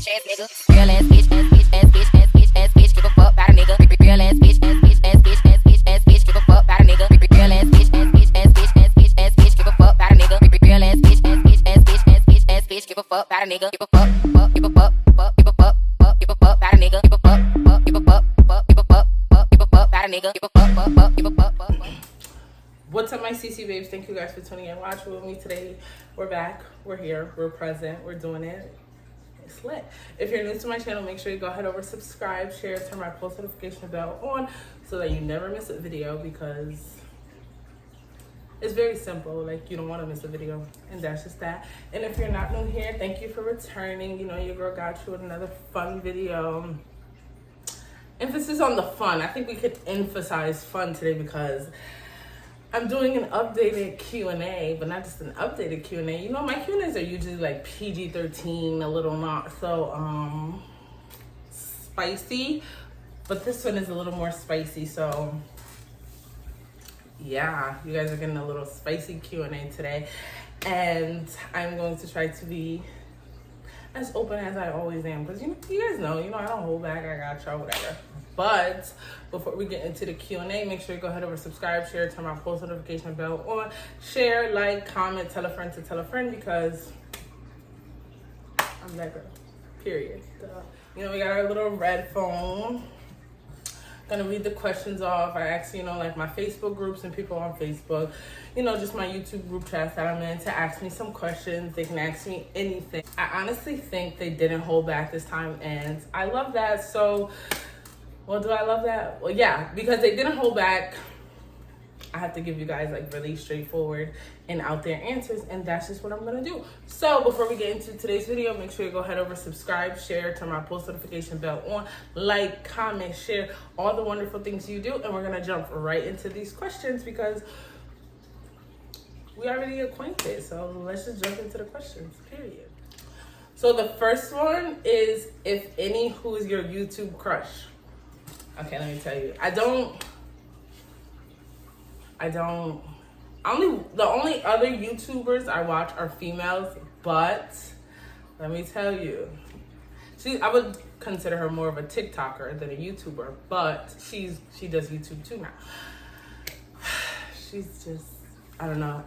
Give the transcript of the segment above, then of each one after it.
bitch ass nigga. Real ass bitch, ass bitch, ass bitch, ass bitch, ass bitch, give a fuck about a nigga. Real ass bitch, ass bitch, ass bitch, ass bitch, ass bitch, give a fuck about a nigga. Real ass bitch, ass bitch, ass bitch, ass bitch, ass bitch, give a fuck about a nigga. Real ass bitch, ass bitch, ass bitch, ass bitch, ass bitch, give a fuck about a nigga. Give a fuck, fuck, give a fuck, fuck, give a fuck, fuck, give a fuck about a nigga. Give a fuck, fuck, give a fuck, fuck, give a fuck, fuck, give a fuck about a nigga. Give a fuck, fuck, fuck, give a fuck, fuck, fuck. What's up, my CC babes? Thank you guys for tuning in. Watching with me today. We're back. We're here. We're present. We're doing it. It's lit. If you're new to my channel, make sure you go ahead over, subscribe, share, turn my post notification bell on so that you never miss a video, because it's very simple. Like, you don't want to miss a video, and that's just that. And if you're not new here, thank you for returning. You know, your girl got you with another fun video. Emphasis on the fun. I think we could emphasize fun today because I'm doing an updated Q&A, but not just an updated Q&A. You know, my Q&As are usually like PG-13, a little not so spicy, but this one is a little more spicy. So yeah, you guys are getting a little spicy Q&A today, and I'm going to try to be as open as I always am, because you guys know, I don't hold back. I got y'all, whatever. But before we get into the Q&A, make sure you go ahead over, subscribe, share, turn my post notification bell on, share, like, comment, tell a friend to tell a friend, because I'm that girl, period. We got our little red phone. Gonna read the questions off. I asked, like my Facebook groups and people on Facebook, just my YouTube group chats that I'm in, to ask me some questions. They can ask me anything. I honestly think they didn't hold back this time, and I love that. So, well, do I love that? Well, yeah, because they didn't hold back. I have to give you guys like really straightforward and out there answers, and that's just what I'm gonna do. So before we get into today's video, make sure you go ahead over, subscribe, share, turn my post notification bell on, like, comment, share, all the wonderful things you do, and we're gonna jump right into these questions because we already acquainted. So let's just jump into the questions, period. So the first one is, if any, who is your YouTube crush? Okay, let me tell you. The only other YouTubers I watch are females, but let me tell you, I would consider her more of a TikToker than a YouTuber, but she does YouTube too now. She's just, I don't know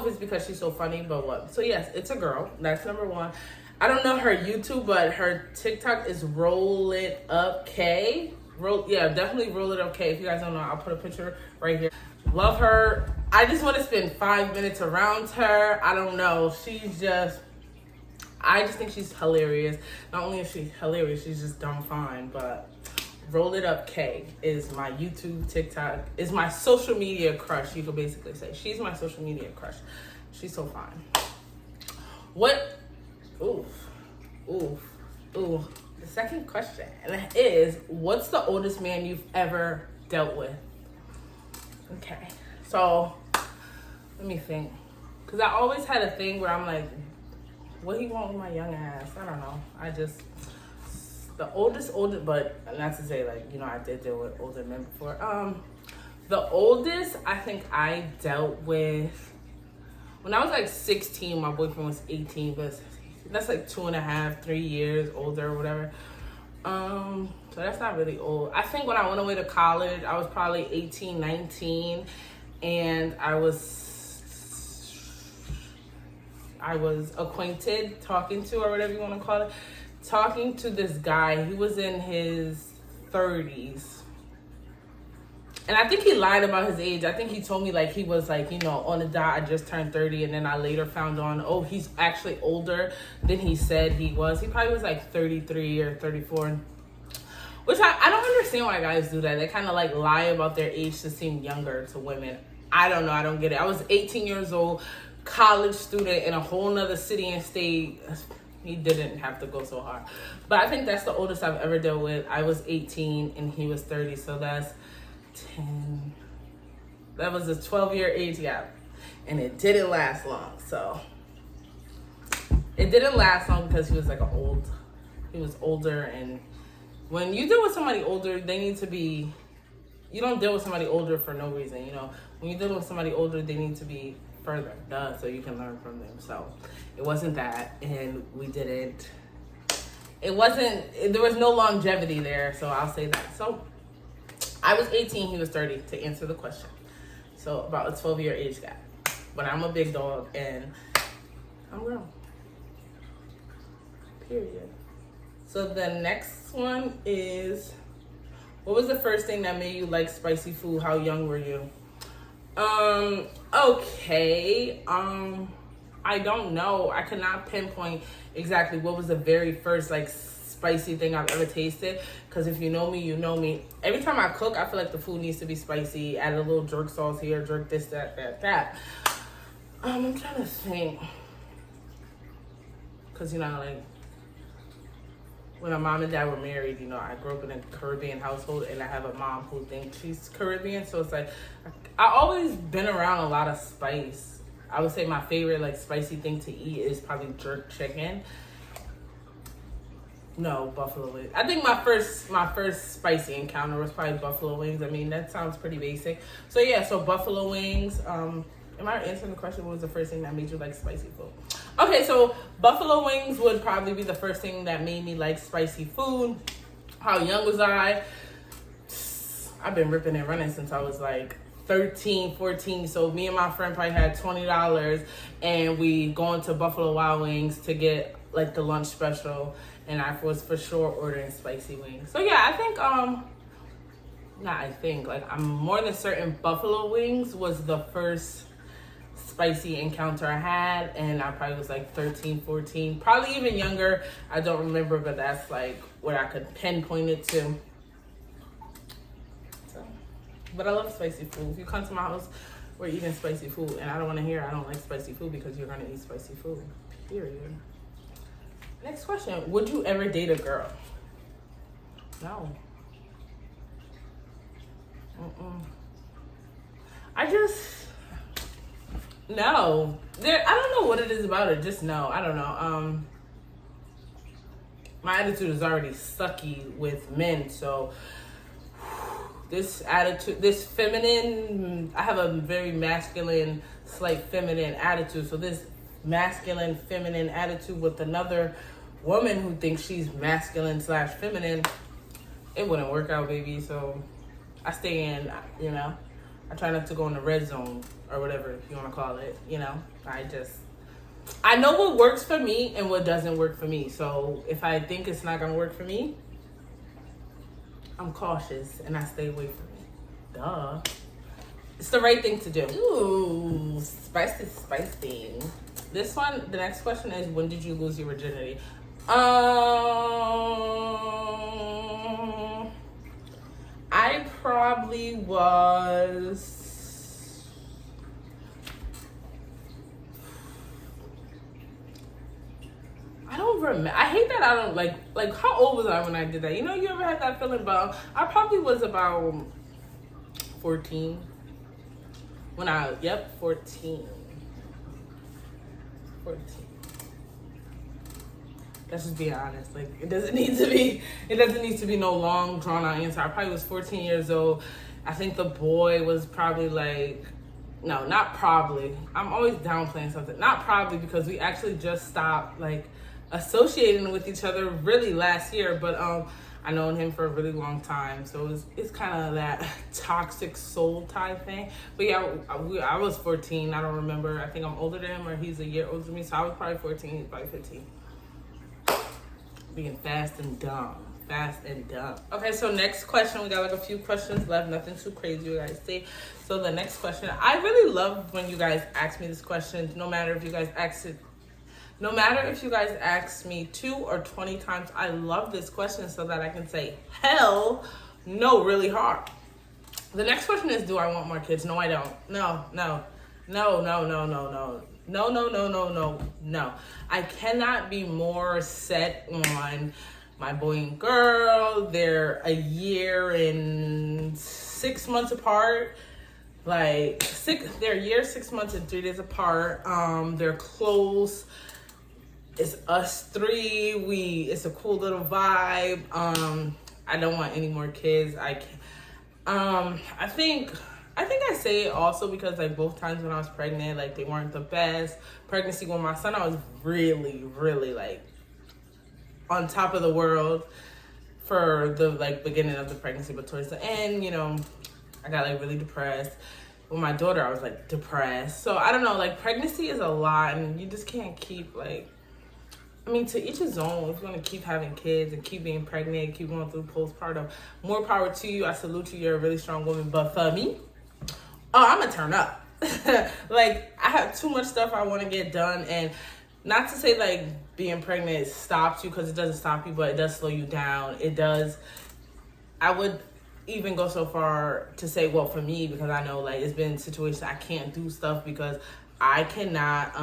if it's because she's so funny, but what? So yes, it's a girl. That's number one. I don't know her YouTube, but her TikTok is Roll It Up K. Definitely Roll It Up K. If you guys don't know, I'll put a picture right here. Love her. I just want to spend 5 minutes around her. I don't know. I just think she's hilarious. Not only is she hilarious, she's just dumb fine. But Roll It Up K is my YouTube, TikTok, is my social media crush, you could basically say. She's my social media crush. She's so fine. The second question is, what's the oldest man you've ever dealt with? Okay, so let me think, because I always had a thing where I'm like, what he want with my young ass? I don't know. The oldest, but not to say like, I did deal with older men before. The oldest I think I dealt with when I was like 16, my boyfriend was 18, but that's like 2.5, 3 years older or whatever. So that's not really old. I think when I went away to college, I was probably 18, 19, and I was acquainted, talking to, or whatever you want to call it, talking to this guy. He was in his 30s. And I think he lied about his age. I think he told me like he was like, on the dot, I just turned 30. And then I later found on, he's actually older than he said he was. He probably was like 33 or 34. Which I don't understand why guys do that. They kind of like lie about their age to seem younger to women. I don't know. I don't get it. I was 18 years old, college student in a whole nother city and state. He didn't have to go so hard. But I think that's the oldest I've ever dealt with. I was 18 and he was 30. So that's 10. That was a 12-year age gap. And it didn't last long. So it didn't last long because he was like he was older. And when you deal with somebody older, they need to be, you don't deal with somebody older for no reason. When you deal with somebody older, they need to be further, so you can learn from them. So it wasn't that, and we didn't there was no longevity there, so I'll say that. So I was 18, he was 30, to answer the question. So about a 12-year age gap. But I'm a big dog and I'm grown. Period. So the next one is, what was the first thing that made you like spicy food? How young were you? Okay. I don't know. I cannot pinpoint exactly what was the very first like spicy thing I've ever tasted. Because if you know me, you know me. Every time I cook, I feel like the food needs to be spicy. Add a little jerk sauce here, jerk this, that. I'm trying to think. Because, you know, like, when my mom and dad were married, you know, I grew up in a Caribbean household, and I have a mom who thinks she's Caribbean. So it's like, I always been around a lot of spice. I would say my favorite, like, spicy thing to eat is probably jerk chicken. No, buffalo wings. I think my first spicy encounter was probably buffalo wings. I mean, that sounds pretty basic. So yeah, so buffalo wings. Am I answering the question? What was the first thing that made you like spicy food? Okay, so buffalo wings would probably be the first thing that made me like spicy food. How young was I? I've been ripping and running since I was like 13, 14. So me and my friend probably had $20 and we going to Buffalo Wild Wings to get like the lunch special. And I was for sure ordering spicy wings. So yeah, I'm more than certain buffalo wings was the first spicy encounter I had, and I probably was like 13, 14, probably even younger. I don't remember, but that's like what I could pinpoint it to. So, but I love spicy food. If you come to my house, we're eating spicy food, and I don't want to hear I don't like spicy food because you're gonna eat spicy food. Period. Next question. Would you ever date a girl? No. No. I don't know what it is about it. Just no. I don't know. My attitude is already sucky with men, so this attitude, this feminine, I have a very masculine, slight feminine attitude, so this masculine, feminine attitude with another woman who thinks she's masculine / feminine, it wouldn't work out, baby. So I stay in, you know, I try not to go in the red zone or whatever you want to call it, you know. I know what works for me and what doesn't work for me. So if I think it's not going to work for me, I'm cautious and I stay away from it. Duh. It's the right thing to do. Ooh, spicy. This one, the next question is, when did you lose your virginity? I probably was, I don't remember. I hate that I don't like how old was I when I did that? You know, you ever had that feeling? But I probably was about 14. 14. Let's just be honest. Like, it doesn't need to be no long drawn out answer. I probably was 14 years old. I think the boy was probably like, no, not probably. I'm always downplaying something. Not probably, because we actually just stopped like associating with each other really last year. But I known him for a really long time, so it's kind of that toxic soul type thing. But yeah, I was 14. I don't remember. I think I'm older than him, or he's a year older than me. So I was probably 14. He's probably 15. Being fast and dumb. Okay, so next question. We got like a few questions left. Nothing too crazy, you guys see. So the next question. I really love when you guys ask me this question. No matter if you guys ask me 2 or 20 times, I love this question so that I can say hell no really hard. The next question is, do I want more kids? No, I don't. No. I cannot be more set on my boy and girl. They're a year and 6 months apart. They're a year, 6 months, and 3 days apart. They're close. It's us three. It's a cool little vibe. I don't want any more kids. I think I say it also because like both times when I was pregnant, like they weren't the best. Pregnancy with my son, I was really, really like on top of the world for the like beginning of the pregnancy, but towards the end, you know, I got like really depressed. With my daughter, I was like depressed. So I don't know, like pregnancy is a lot, and you just can't keep like, I mean, to each his own. If you want to keep having kids and keep being pregnant, keep going through postpartum, more power to you. I salute you. You're a really strong woman. But for me, I'm gonna turn up. Like I have too much stuff I want to get done, and not to say like being pregnant stops you, because it doesn't stop you, but it does slow you down. It does. I would even go so far to say, well, for me, because I know like it's been situations I can't do stuff because I cannot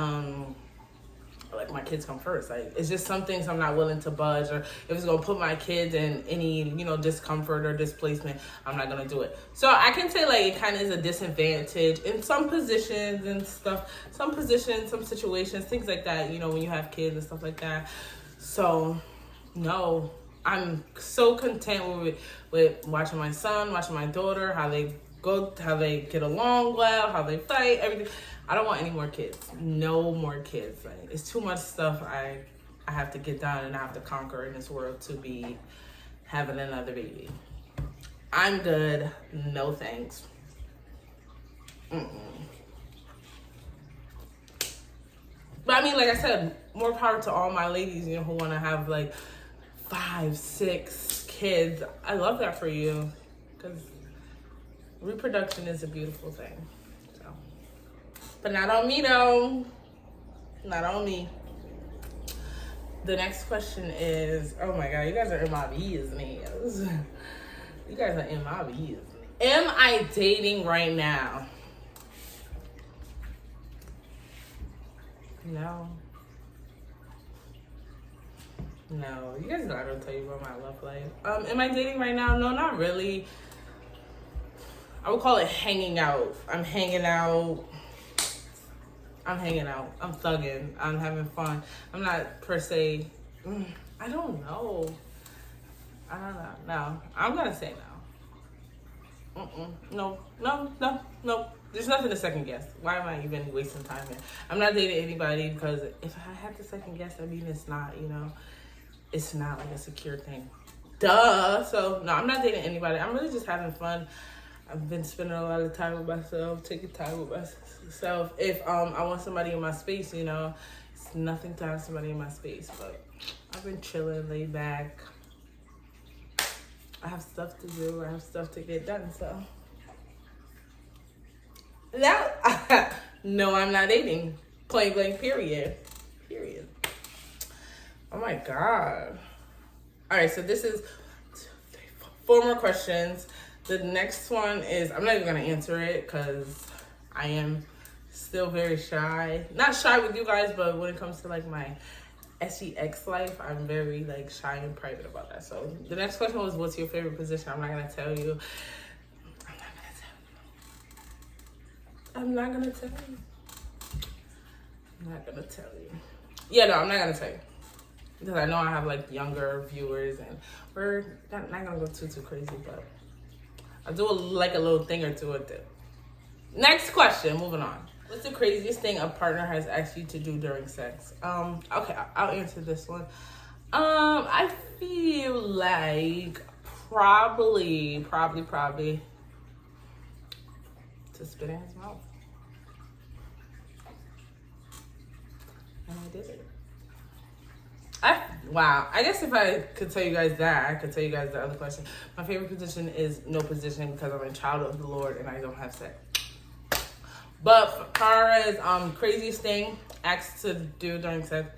like my kids come first. Like it's just some things I'm not willing to budge, or if it's gonna put my kids in any, you know, discomfort or displacement, I'm not gonna do it. So I can say like it kind of is a disadvantage in some positions and stuff, some positions, some situations, things like that, you know, when you have kids and stuff like that. So no, I'm so content with watching my son, watching my daughter, how they go, how they get along well, how they fight, everything. I don't want any more kids. No more kids. Like, it's too much stuff I have to get done and I have to conquer in this world to be having another baby. I'm good. No thanks. Mm-mm. But I mean, like I said, more power to all my ladies, you know, who want to have like 5, 6 kids. I love that for you, because reproduction is a beautiful thing. So, but not on me though. Not on me. The next question is, oh my God, you guys are in my business. You guys are in my business. Am I dating right now? No. No, you guys know I don't tell you about my love life. Am I dating right now? No, not really. I would call it hanging out. I'm hanging out. I'm thugging. I'm having fun. I'm not per se. I don't know. No. I'm gonna say no. No. There's nothing to second guess. Why am I even wasting time here? I'm not dating anybody, because if I had to second guess, I mean, it's not, you know, it's not like a secure thing. Duh. So no, I'm not dating anybody. I'm really just having fun. I've been spending a lot of time with myself, taking time with myself. If I want somebody in my space, you know, it's nothing to have somebody in my space, but I've been chilling, laid back. I have stuff to do. I have stuff to get done, so. No, I'm not dating. Plain blank, period. Oh my God. All right, so this is 4 more questions. The next one is, I'm not even gonna answer it because I am still very shy. Not shy with you guys, but when it comes to like my sex life, I'm very like shy and private about that. So the next question was, what's your favorite position? I'm not gonna tell you. I'm not gonna tell you. Yeah, no, I'm not gonna tell you. Because I know I have like younger viewers, and we're not gonna go too crazy, but I'll do a little thing or two with it. Next question, moving on. What's the craziest thing a partner has asked you to do during sex? Okay, I'll answer this one. I feel like probably to spit in his mouth. And I did it. Wow. I guess if I could tell you guys that, I could tell you guys the other question. My favorite position is no position, because I'm a child of the Lord and I don't have sex. But as far as craziest thing asked to do during sex,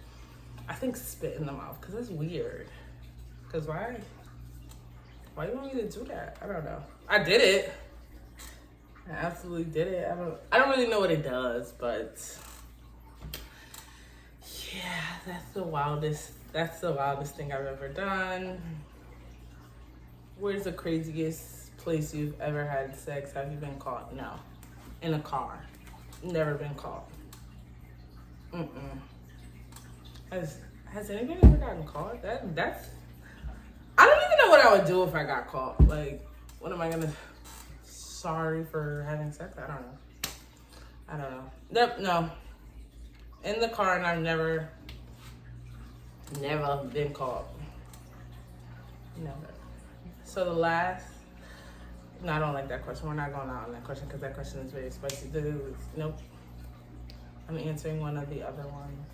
I think spit in the mouth, because that's weird. Because why? Why do you want me to do that? I don't know. I did it. I absolutely did it. I don't really know what it does, but yeah, that's the wildest thing I've ever done. Where's the craziest place you've ever had sex? Have you been caught? No. In a car. Never been caught. Has anybody ever gotten caught? That's I don't even know what I would do if I got caught. Like, what am I gonna, sorry for having sex? I don't know. Nope, no. In the car, and I've never Never been caught. Never. So the last, no, I don't like that question. We're not going out on that question because that question is very spicy. Nope. I'm answering one of the other ones.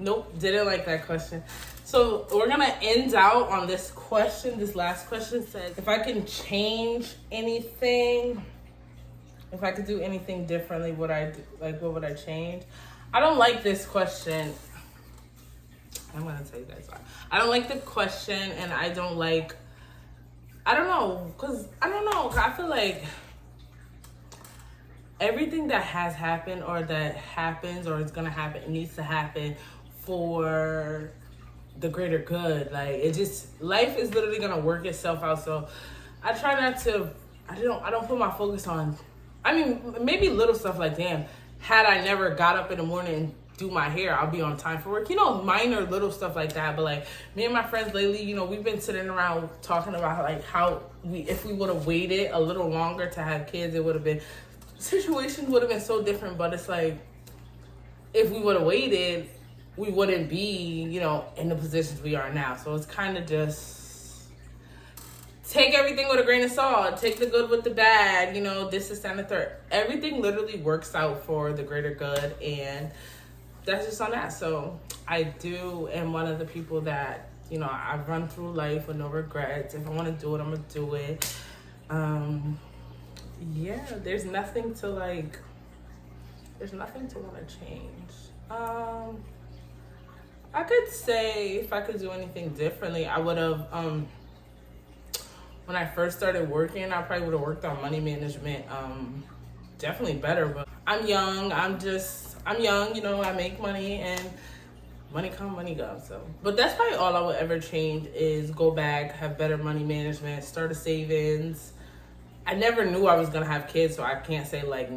Nope, didn't like that question. So we're gonna end out on this question. This last question says, if I can change anything, if I could do anything differently, what would I change? I don't like this question. I'm gonna tell you guys why. I don't like the question, and I don't know, cause I feel like everything that has happened or that happens or is gonna happen, it needs to happen for the greater good. Like, life is literally gonna work itself out. So I try not to, I don't put my focus on, maybe little stuff like, damn, had I never got up in the morning and do my hair, I'll be on time for work. Minor little stuff like that. But like me and my friends lately, we've been sitting around talking about like how if we would have waited a little longer to have kids, situation would have been so different. But it's like, if we would have waited, we wouldn't be, in the positions we are now. So it's kind of just take everything with a grain of salt. Take the good with the bad. This is and the third. Everything literally works out for the greater good, and that's just on that. So I am one of the people that, I run through life with no regrets. If I want to do it, I'm going to do it. Yeah, there's nothing to want to change. I could say if I could do anything differently, I would have, when I first started working, I probably would have worked on money management, definitely better. But I'm young, I make money, and money come, money go. So, but that's probably all I would ever change is go back, have better money management, start a savings. I never knew I was gonna have kids, so I can't say like,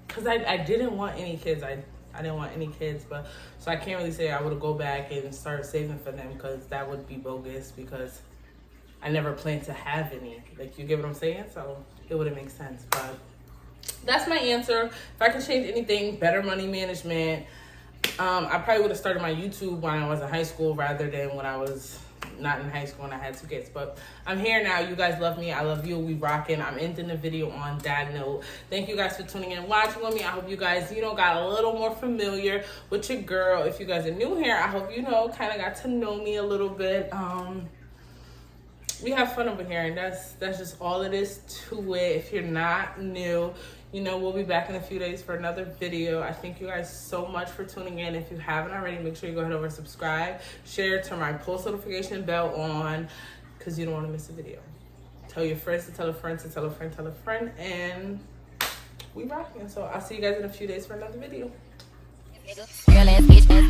cause I didn't want any kids. I didn't want any kids, but so I can't really say I would go back and start saving for them, because that would be bogus, because I never planned to have any. Like, you get what I'm saying? So it wouldn't make sense. But that's my answer. If I could change anything, better money management. I probably would have started my YouTube when I was in high school rather than when I was not in high school and I had 2 kids. But I'm here now. You guys love me. I love you. We rocking. I'm ending the video on that note. Thank you guys for tuning in and watching with me. I hope you guys, got a little more familiar with your girl. If you guys are new here, I hope kind of got to know me a little bit. We have fun over here, and that's just all it is to it. If you're not new, we'll be back in a few days for another video. I thank you guys so much for tuning in. If you haven't already, make sure you go ahead over and subscribe, share, turn my post notification bell on, because you don't want to miss a video. Tell your friends to tell a friend to tell a friend, tell a friend, and we rocking. So I'll see you guys in a few days for another video. Real ass bitch.